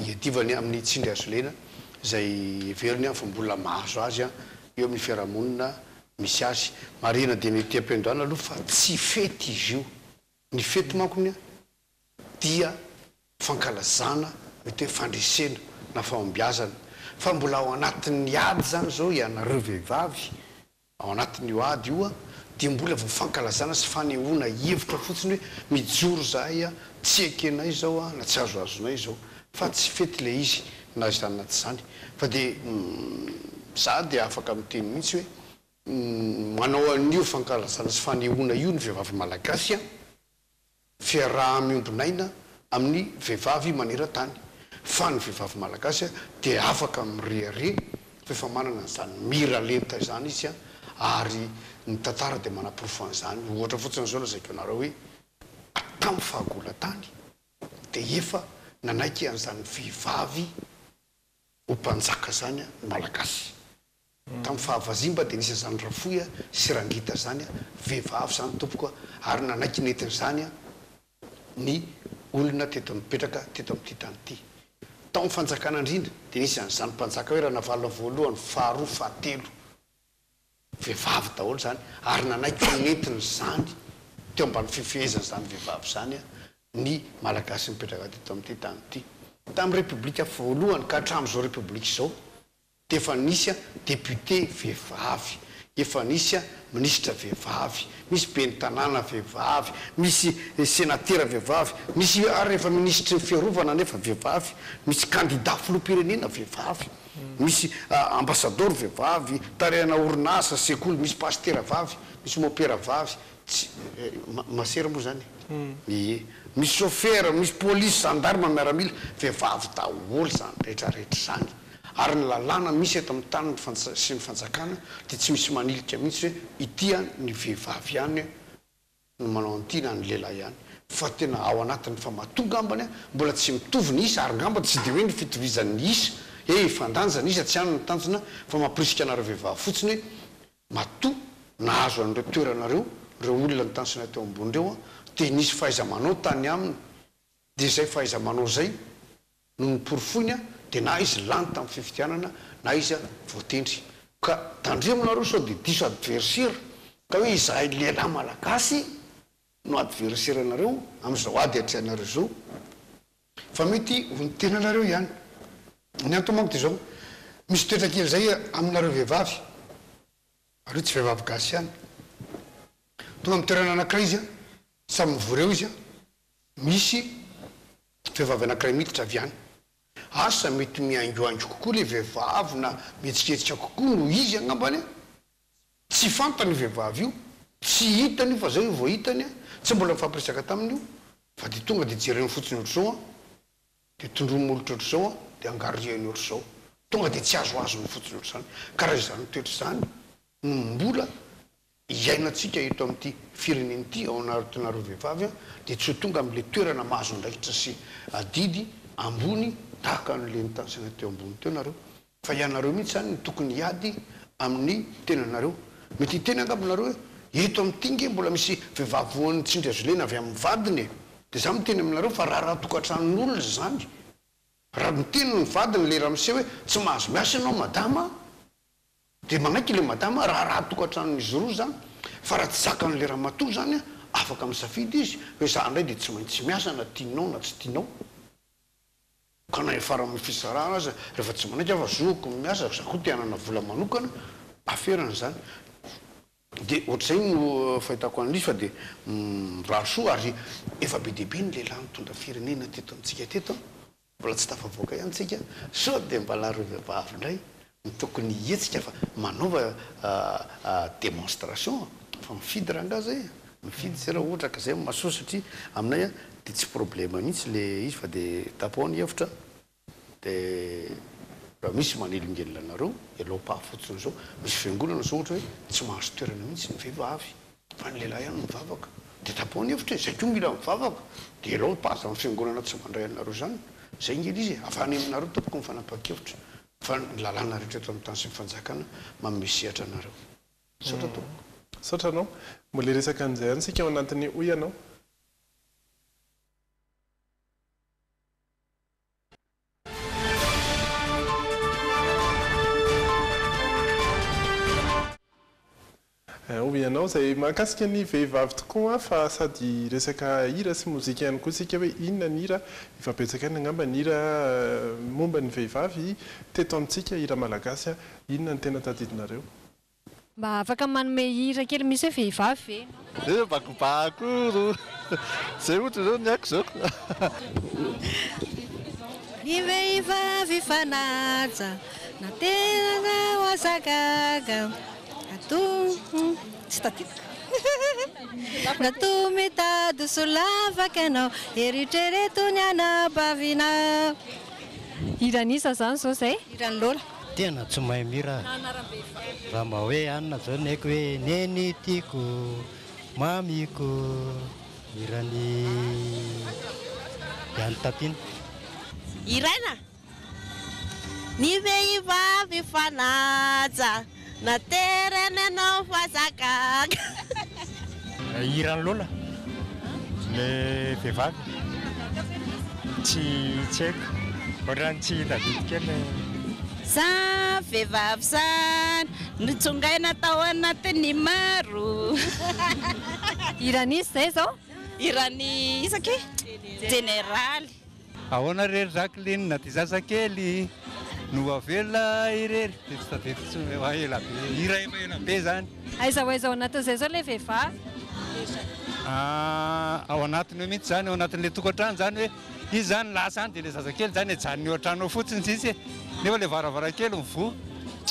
iadivany amin'ny tsindry asolena izay heveriny fa mbola mahazo azy eo amin'ny fiarahamonina misy azy marina dia mety ampiandohana aloha fa tsy fety izy io ny fety mankony dia fankalazana mety hoe fandresena na fahombiazana fa mbola ao anatin'ny ady zany zao ianareo vehivavy ao anatin'io ady io dia mbola vao fankalazana sy fanehoana hevitra fotsiny hoe mijoro zahay tsy ekenay zao na tsy azoazonay zao fa tsy fety le izy na zany na tsy zany fa dia za dia afaka miteny mihitsy hoe manao an'io fankalazana sy fanehoana io ny vehivavy malagasy fiaraha-miombinaina amin'ny vehivavy maneran-tany fa ny vehivavy malagasy dia afaka mirehare fa efa manana zany mira lenta zany izy ary ny tantara dia manaporofo an'izany ohatra fotsiny zao lazaiko anareo hoe tamin'ny fahagolan-tany dia efa nanaiky an'izany vehivavy ho mpanjaka zany malagasy tamin'ny fahavazimba dia nisy zany rafoy sy rangita zany vehivavy zany tompoko ary nanaiky netin'izany ny olona teto mipetraka teto amin'ity tany ity tamin'ny fanjakana indrindra dia nisy an'izany mpanjaka hoe raha navalona voalohany faharoa fahatelo vehivavy daholo zany ary nanaiky nentin' zany teo ambany fifehezana zany vehivavy zany ny malagasy mipetraka teto amin'ity tany ity tamin'ny repoblika voalohany ka hatramin'izao repoblika izao dia efa nisy député vehivavy efa nisy ministra vehivavy misy ben'ny tanàna vehivavy misy sénateur vehivavy misy ary efa ministre fiarovana nefa vehivavy misy candidat filoham-pirenena vehivavy misy ambassadeur vehivavy tarehana orinasa sekoly misy pasteur vavy misy mopera vavy masera moa zany misy chauffeur misy police gendarme miaramila vehivavy daholo zany rehetrarehetra zany ary ny lalàna misy eto amin'ny tany sy ny fanjakana dia tsy misy manilika mihitsy hoe itya ny vehivavy ihany no manao an'ity na ny lehilahy ihany fa tena ao anatin'ny fa mahatonga ambany mbola tsy mitovy ny isa ary ngamba tsy dia hoe ny fitovizan'ny isa fandanjana isa tsy any ny tanjona fa mampirisika anareo vehivavy fotsiny hoe matoa nahazo an'ireo toeranareo ireo olona ny tansina teo ambony reo dia nisy fahaiza-manao tany aminy dia izay fahaiza-manao zay no niporofoiny dia na izy lany tamin'ny fifitianana na izy voatendry ka tandremonareo sao dia diso adversaire ka hoe izahay lehilahy malagasy no adversaire anareo amin'izao ady atreanareo zao fa mety ho ny tenanareo ihany ny antomanko dia zao misy toetra kely zay aminareo vehivavy ary tsy vehivavy gasy ihany tonga amin'ny toerana anankiray izy samy mivoreo izy misy vehivavy anankiray miditra avy any asa mety miaingoaingo kokoa le vehivavy na mietsiketsika kokoa no izy agnambany tsy fantany vehivavy io tsy hitany fa zao io vao hitany tsy mbola mifampiresaka tamin'io fa dia tonga dia jereny fotsiny ohatr'izao dia tondromolotra ohatr'izao dia angariany ohatr'izao tonga dia tsy azo azo ny fotsiny ohatr'izany karaha izany toetra izany mbola iainantsika eto amin'ity firenen'ity ao anatinareo vehivavy a dia tsy ho tonga amin'ilay toerana mahazo ndraikitra sy adidy ambony tahaka n'le nitansana teo ambony teo nareo fa ianareo mihitsy zany ny tokony hiady amin'ny tenanareo mety hiteny angambonareo hoe eto amin'ity nge mbola misy vehivavy voan'ny tsindry azolena avy amin'ny vadiny dia za miteny aminareo fa raha tokantranon'olona zany raha miteny ny vadiny le raha miseho hoe tsy mahazo miasa ianao madama dia manaiky le madama raha tokantranon'izy roa zany fa raha tsy zakan'le raha matoa zany a afaka misafidy izy hoe za ndray dia tsy maintsy miasa na tianao na tsy tianao ka na efara amin'ny fisarana aza rehefa tsy manaiky afa zoako miasa za koa tianana vola manokana aferana zany dia ohatr'izay no fahitako an'izy fa dia rasoa ary efa be dehibe ny lehilahy mitondra firenena teto amintsika teto mbola tsy tafavoaka ihany tsika sao dia mbalaro vehivavy indray tokony hetsika fa manaova démonstration fa mifidy raha zay mifidy zay raha ohatra ka zay mahasoa satria aminay a dia tsy problème mihitsy le izy fa dia tapao ny hevitra dia raha misy manelingelina anareo elopa fotsiny zao misy fiangonana zao ohatra hoe tsy mahazo toerana mihitsy ny vehivavy fa ny lehilahy ihany mivavaka dia tapao ny hevitra zay koa mila mivavaka dia elopaza amin'ny fiangonana tsy mandray anareo zany zay ngely izy afany aminareo tompoko mifanapakevitra fa ny lalàna rehetra eto amin'ny tany sy mifanjakana mamesihatra anareo saotra to saotra anao mbola resaka an'izay ihany sika ao anatin'ny oy ianao oy ianao zay mahakasika ny vehivavy tokoa fa sady resaka hira sy mozika ihany koa sika hoe inona ny hira ifapetsaka ny angamba ny hira momba ny vehivavy teto amintsika hira malagasy a inona ny tena tadidinareo mba afaka manome hira kely misy hoe vehivavy ve bakobako zay ohatra zao ny ako zao ny vehivavy fanaja na tena oazagaga tsy tadidiko natu mitady solavaka anao eritrereto ny anabavinao hiranisa zany zao zay hirany lola tena tsy mahay mira raha mba hoe anina zao ny haiko hoe neny tiako mamiko hirany any tapina iraina ny vehivavy fanaja na terana anao fazagaga hirany lola le vehivavy tsy haiko ohatrany tsy tadidikely za vehivavy zany nitsongaina tao anatin'ny maro hiranisy zay zao hirany isaky generaly ahoana rery Jacqueline na ty zazakely no avela irery elabe hira efa elabe zany aiza hoaiza ao anatin'izay zao le vehivavy ao anatiny hoe mihitsy zany ao anatin'le tokantrano zany hoe izy zany lasa any dia le zazakely zany ejanony eo an-trano fotsiny sisy nefa le varavarankely mivo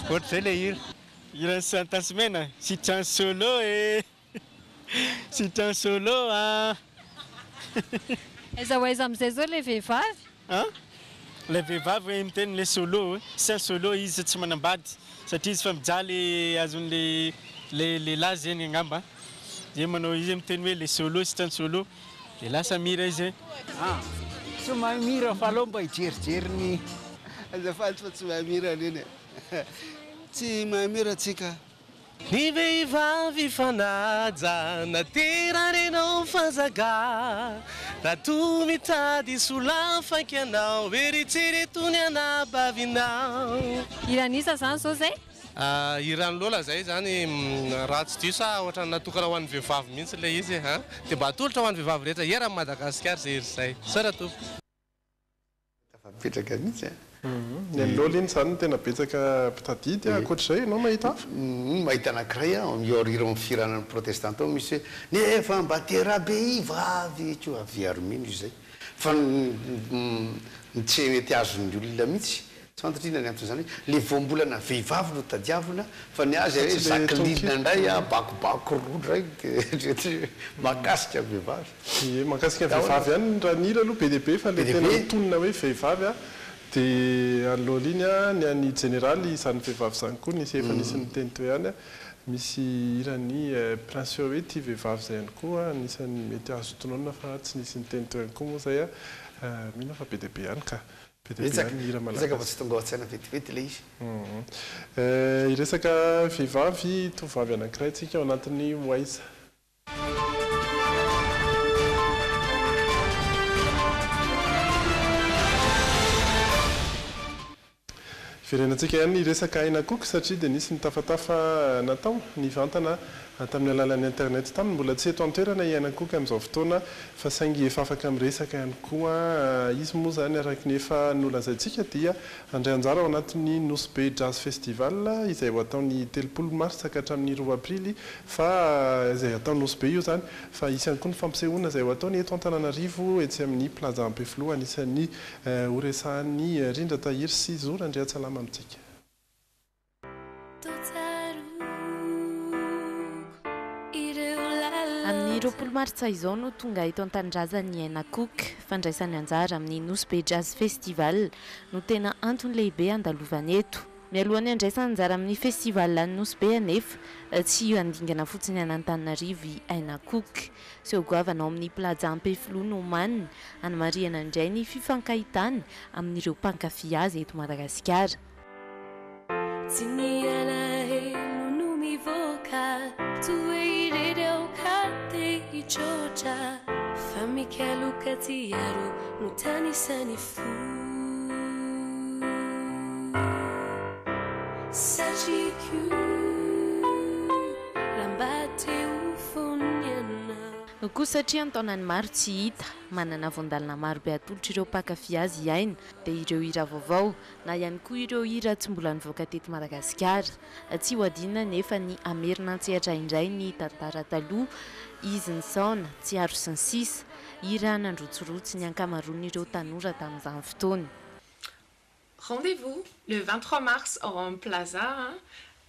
ohatra zay le hira hirany Saint-Tasmena sitran solo sitran solo aiza hoaiza amin'izay zao le vehivavy le vehivavy hoe miteny le solo saint solo izy tsy manambady satria izy fa mijaly azon'le lehilahy zeny angamba zay manao izy miteny hoe le solo sitran solo dia lasa mira izy tsy mahay mira fa aloha mba hijerijeriny azafady fa tsy mahay mira reny tsy mahay mira atsika ny vehivavy fanaja na tera renao fazaga na to mitady solafaky anao eritseretony anabavinao hiranisa zany zao zay hirany lola zay zany ratsy dio sa ohatra natokana ho an'ny vehivavy mihitsy le izy dia mba atolotra ho an'ny vehivavy rehetra era ny Madagasikara zay iry zay sara tompo tafapetraka mihitsy ny alola iny zany tena betsaka mpitadidy akoatr'izay ianao mahita hafa mahita anankiray mioriro amin'ny firanany protestant ao misy hoe nefa mba terabe ivavy ko aviaromino izy zay fa ny tsy mety azon'ny olona mihitsy tsy fantatrinany antony zany le voambolana vehivavy no tadiavina fa ny azy zaklina indray bakobako roa ndray makasika vehivavy makasika vehivavy ihany raha nira aloha be deaibe fa le tena tonona hoe vehivavy a dia aloha iny a ny any généraly izany vehivavy zany koa nisy efa nisy ny teny to ihany a misy irany prince hoe tia vehivavy zay ihany koa anisan'ny mety azo tonoana fa tsy nisy ny teny to ihany koa moa zay a mihina fa be deaibe ihany ka resaka fa tsy tonga ao-tsaina vetivety le izy iresaka vehivavy tovavy anankiray tsika ao anatin'ny waiza firenantsika ihany iresaka aina koky satria dia nisy nitafatafa natao nivantana tamin'ny alalan'ny internet taminy mbola tsy eto antoerana iaina koky amin'izao fotoana fa saingy efa afaka miresaka ihany koa izy moa zany araky ny efa nolazaintsika dia andray anjara ao anatin'ny Nosbe Jazz Festival izay ho ataony 3 mars ka hatramin'ny 2 aprily fa izay atao Nosbe io zany fa isy ihany koa ny fampisehoana izay ho ataony eto Antananarivo etsy amin'ny Plaza Ampeflo anisan'ny horesahan'ny Rindra Tahiry sy Zora Andriatsalama amintsika. Amin'ny 20 martsa izao no tonga eto an-tanindrazan'ny Aina Cook fandraisany anjara amin'ny Nosbe Jazz Festival no tena antony lehibe andalovany eto. Mialohan'ny andraisany anjara amin'ny festival ny Nosbe anefa tsy andingana fotsiny an'Antananarivo i Aina Cook sy goavana ao amin'ny Plaza Ampeflo no omaniny hanamariana indray ny fifankahitany amin'ireo mpankafy azy eto Madagasikara. Georgia, fammi che lucatiaro, nutani sani fu. Saci chiù, lambate ufoniana. Koa satria ny taonany maro tsy hita manana voandalina maro be atolotra ireo mpankafy azy iaina dia ireo hira vaovao na ihany koa ireo hira tsy mbola nivoaka teto Madagasikara tsy ho adinina nefa ny amerina antsehatra indray ny tantara taloha izy ny saona tsiaro sy ny sisa hira nandrotsirotsy ny ankamaroan'ireo tanora tamin'izany fotoana. Rendez-vous le 23 mars au Plaza.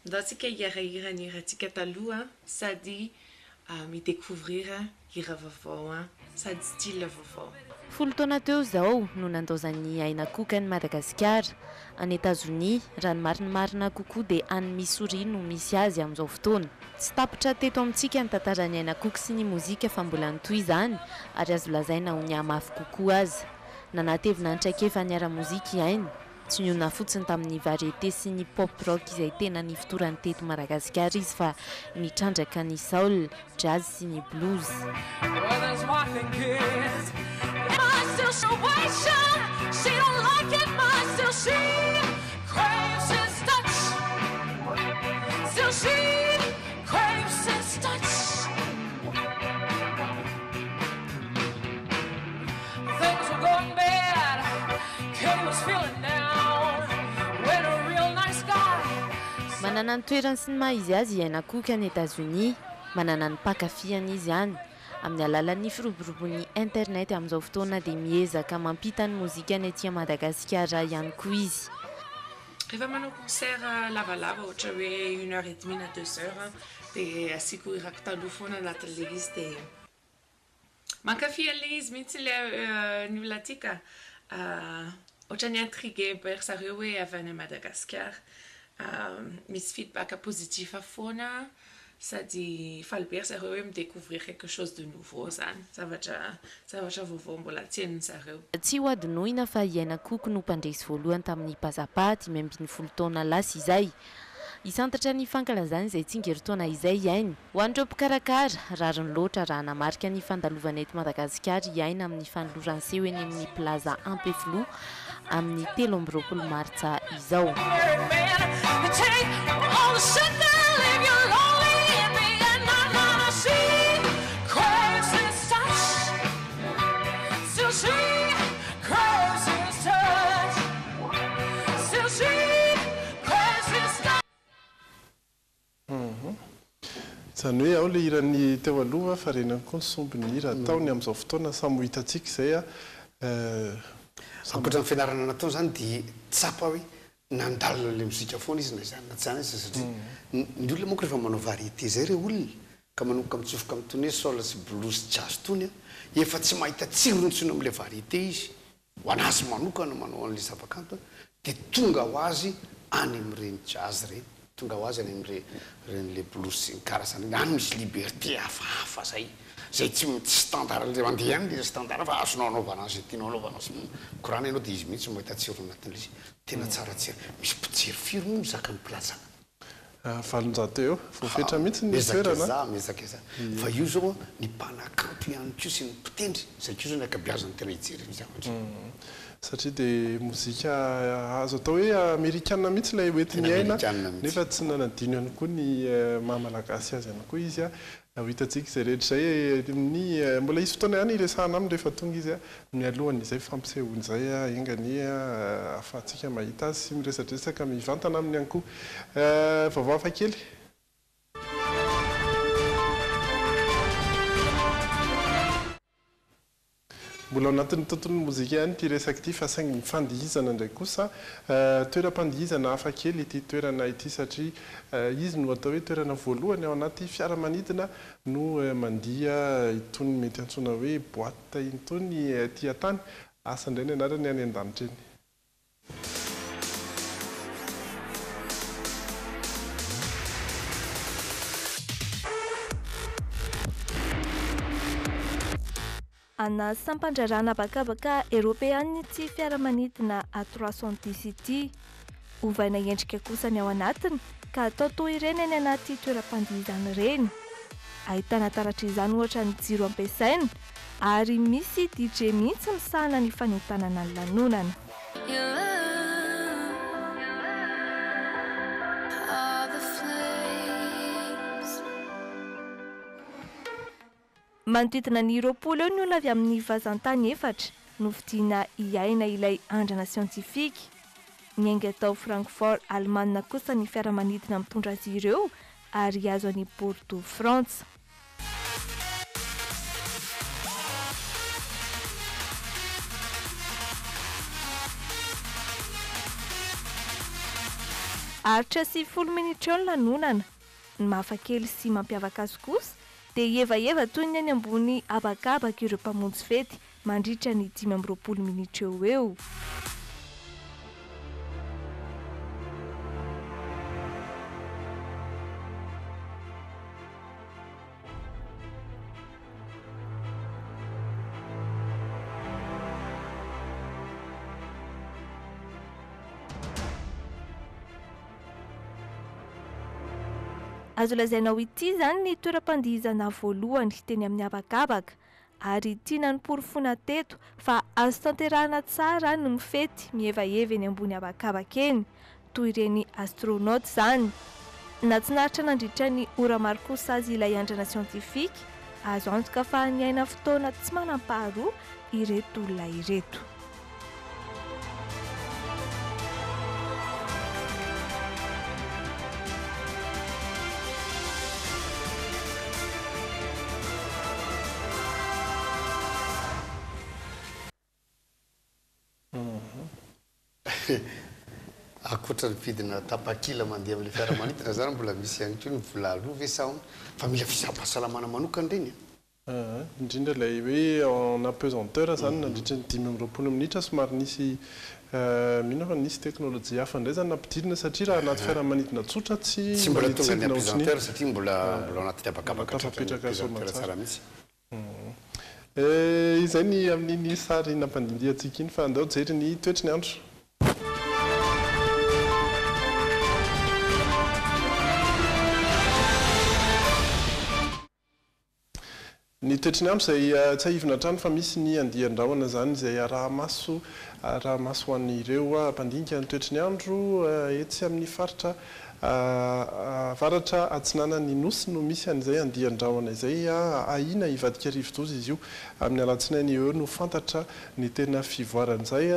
Ndatsika hira ny hiratsika taloha sady mi découvrir hira vaovao sady style vaovao. Folo taona teo zao no nandaozan'ny Aina Cook any Madagasikara. Any États-Unis raha ny marina kokoa dia any Missouri no misy azy amin'izao fotoana. Tsy tapitra teto amintsika ny tantaran'ny Aina Cook sy ny mozika fa mbola nitoy izany ary azo lazaina ho ny amafy kokoa azy. Nanatevina antraikefa ny ara-mozika iaina tsy niona fotsiny tamin'ny variété sy ny pop rock izay tena nifotorany teto Madagasikara izy fa nitrandraka ny soul, jazz sy ny blues. Manana ny toerany sy ny maha-izy azy Aina Cook any États-Unis, manana ny mpankafyany izy ihany. Amin'ny alalan'ny firoborobon'ny internet amin'izao fotoana dia miezaka mampita ny mozika any aty Madagasikara ihany koa izy. Rehefa manao concert lavalava ohatra hoe 1h30 na 2h dia asiako irako taloha foana anatin'ilay izy dia mankafy an'ilay izy mihitsy ilay ny olona tika ohatra ny intrigué ry zareo hoe avy any Madagasikara. Misy feedback positif foana sady falibe zareo hoe midécouvrir quelque chose de nouveau zany zavatra vaovao mbola tsy hain'ny zareo. Tsy ho adinoina fa Aina Cook no mpandresy voalohany tamin'ny Pazapaty 20 taona lasa izay. Isantatra ny fankalazany izay tsingeritaona izay iaina ho an'ireo mpikarakara rariny loatra raha namarika ny fandalovana eto Madagasikara iaina amin'ny fanolorany seho eny amin'ny Plaza Ampeflo amin'ny 13 martsa izao. Zany hoe ao le hirany teo aloha fa renany koa ny sombiny hira ataony amin'izao fotoana samy ho hitantsika izay ankoatra ny fianarana natao zany dia tsapa hoe nandalina le mozika foana izy na izany na tsy zany izy satria ny olona monko rehefa manao variété zay re olona ka manomboka mitsofoka mitony hoe sol sy blues jazz tony efa tsy mahita tsirony tsony amin'le variété izy ho anazy manokana manao an'le zavakanto dia tonga ho azy any amin'ireny jazz reny tonga ho azy any amin'ren'le blues sy karazany any misy liberté hafahafa zay tsy standard le mandeha any le standard fa azonao anaovana azy tianao anaovana azy korana ianao dia izy mihitsy mahita tsiro anatin'le izy tena tsara tsira misy mpijery firy moa zaka ny pilazana valonjato eo voafetra mihitsy ny toerana mezakeza fa io zao ny mpanakanto ihany ko sy ny mpitendry zay ko zao ny akabiazany tena hijery ny zavatra satria dia mozika azo atao hoe amerikana mihitsy ilay oentiny aina nefa tsy nanadino ihany koa ny mahamalagasy azy ihany koa izy ho hitantsika izay rehetra zay amin'ny mbola isy fotoana ihany iresahana aminy rehefa tonga izy ny alohan'izay fampisehoany zay engany ahafahantsika mahita azy sy miresadresaka mivantana aminy ihany koa vaovao hafa kely mbola ao anatin'ny tontolon'ny mozika ihany ity resaka ity fa saingy mifandihizana ndraiky kosa toeram-pandihizana hafa kely ity toerana ity satria izy no atao hoe toerana voalohany ao anaty fiaramanidina no mandia itony mety antsoina hoe boîte itony tia tany asa indray ny anarany any an-danitra eny ana sampandrarana bakabaka Europeanny tsy fiaramanidina a 310 ity ovaina endrika kosa ny ao anatiny ka atao toy ireny any anaty toeram-pandihizana ireny ahitana taratra izany ohatra ny jiro ampiasaina ary misy DJ mihitsy misahana ny fanentanana ny lanonana manodidina ny roapolo eo ny olona avy amin'ny vazantany efatra no vidiana hiaina ilay andrana siantifika ny ainga tao Francfort Allemagne kosa ny fiaramanidina mitondra azy ireo ary azo any Porto France aritra sy 10 minitra eo ny lanonana ny mahafakely sy mampiavaka azy kosa dia eva toy ny any ambony abakabaka ireo mpamonjy fety mandritra ny 5 minitra eo azo lazainao ity zany ny toeram-pandihizana voalohany teny amin'ny abakabaka ary tiana ny porofona teto fa azo tanterahana tsara ny mifety mieva-eva eny ambony abakabaka eny toy ireny astronaute zany na tsinaritra nandritra ny ora maro kosa azy ilay andrana siantifika azo antoka fa ny aina fotoana tsy manam-paharoa ireto olona ireto akoatra ny vidina tapakila mandeha amin'le fiaramanidina zany mbola misy ihany koa ny vola aloha ve sa fa mila fisam-pahasalamana manokana reny indrindra ilay hoe en apesanteur zany nandritra ny 5 minitra somary nisy mino fa nisy teknôlôjia hafa indray zany nampidinina satria raha anaty fiaramanidina tsotra tsy mbola tonga ny apesanteur satria mbola anaty abakabaka tafapetraka somatsara mihitsy izay ny amin'iny sary nampandindihantsika iny fa andao jery ny toetry ny andro ny toetry ny andro izay tsy ahivina trano fa misy ny andihan-drahona zany izay rahamaso ho an'ireo mpandinika ny toetry ny andro etsy amin'ny faritra varatra atsinana ny nosy no misy an'izay andihan-drahona izay ahina hivadika rivo-doza izy io amin'ny alatsinainy eo no fantatra ny tena fivoaran'izay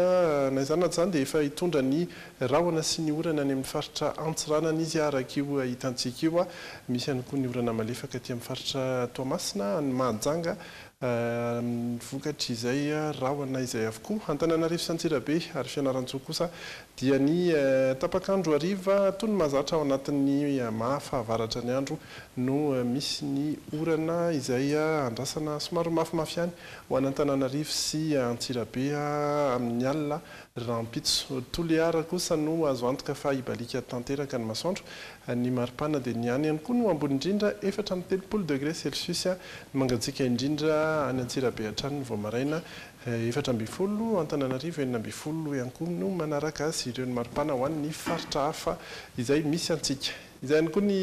na izany zany dia efa hitondra ny rahona sy ny orana any amin'ny faritra antsiranana izy araka io hitantsika io misy ihany koa ny orana malefaka aty amin'ny faritra Toamasina ny Mahajanga vokatra izay rahona izay avokoa Antananarivo sy Antsirabe ary Fianaratsoa kosa dia ny tapakandro hariva toy ny mahazatra ao anatin'ny mahafahavaratra ny andro no misy ny orana izay andrasana somary mafimafy ihany ho any Antananarivo sy Antsirabe amin'ny alina rampitso Toliara kosa no azo antoka fa hibalika tanteraka ny masoandro ny maripana dia ny any ihany koa no ambony indrindra 4 degré Celsius mangatsika indrindra any Antsirabe hatrany vao maraina 4 Antananarivo 4 ihany koa no manaraka azy ireo ny maripana ho an'ny faritra hafa izay misy antsika izay ihany koa ny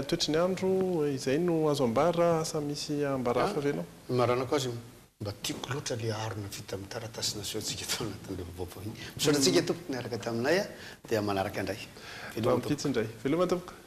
toetry ny andro izay no azo ambara sa misy ambara hafa venao marana koa azy mba tiako loatra le arona vita amin'ny taratasy nasehoantsika tao anatin'le vaovao iny misaotratsika tompoko niaraka taminay dia manaraka indray velomapitsy indray veloma tompoko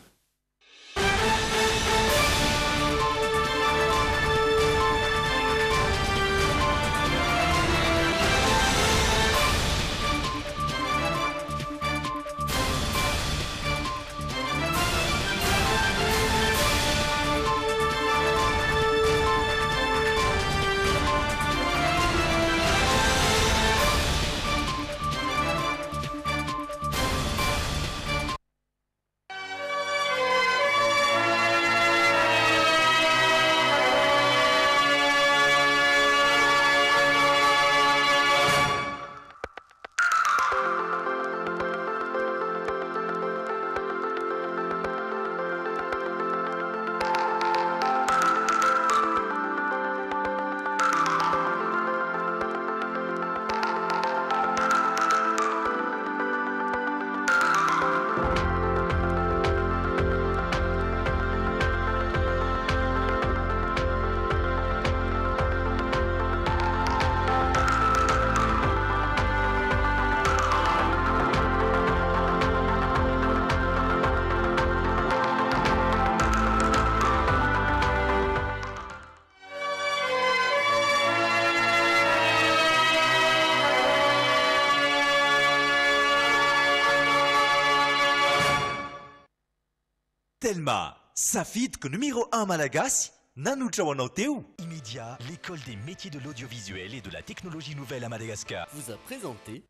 Telma, safidy numéro 1 malagasy, nanotra ho anao teo. Immédiat, l'école des métiers de l'audiovisuel et de la technologie nouvelle à Madagascar vous a présenté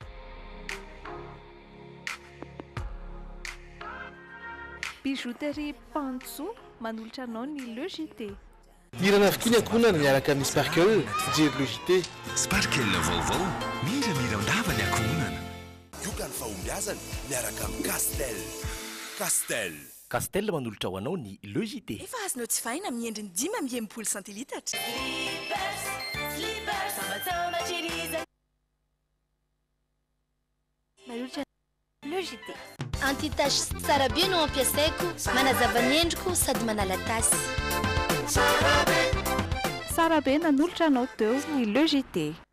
Bijouterie Pantso manolotra anao ny LEJT. Mirana avokiny ankohonana miaraka amin'ny Sparkle, fijery LEJT. Sparkle vaovao, miramira ndava ny ankohonana. Yoga ny fahombiazana miaraka amin'ny Castel. Castel manolotra ho anao ny LEJT. Efa azonao tsy fahina amin'ny endriny 5 centilitatra. Manolotra LEJT. Anti-tache tsara be no ampiasaiko, manazava ny endriko sady manala tasy. Sara be nanolotra anao teo ny LEJT.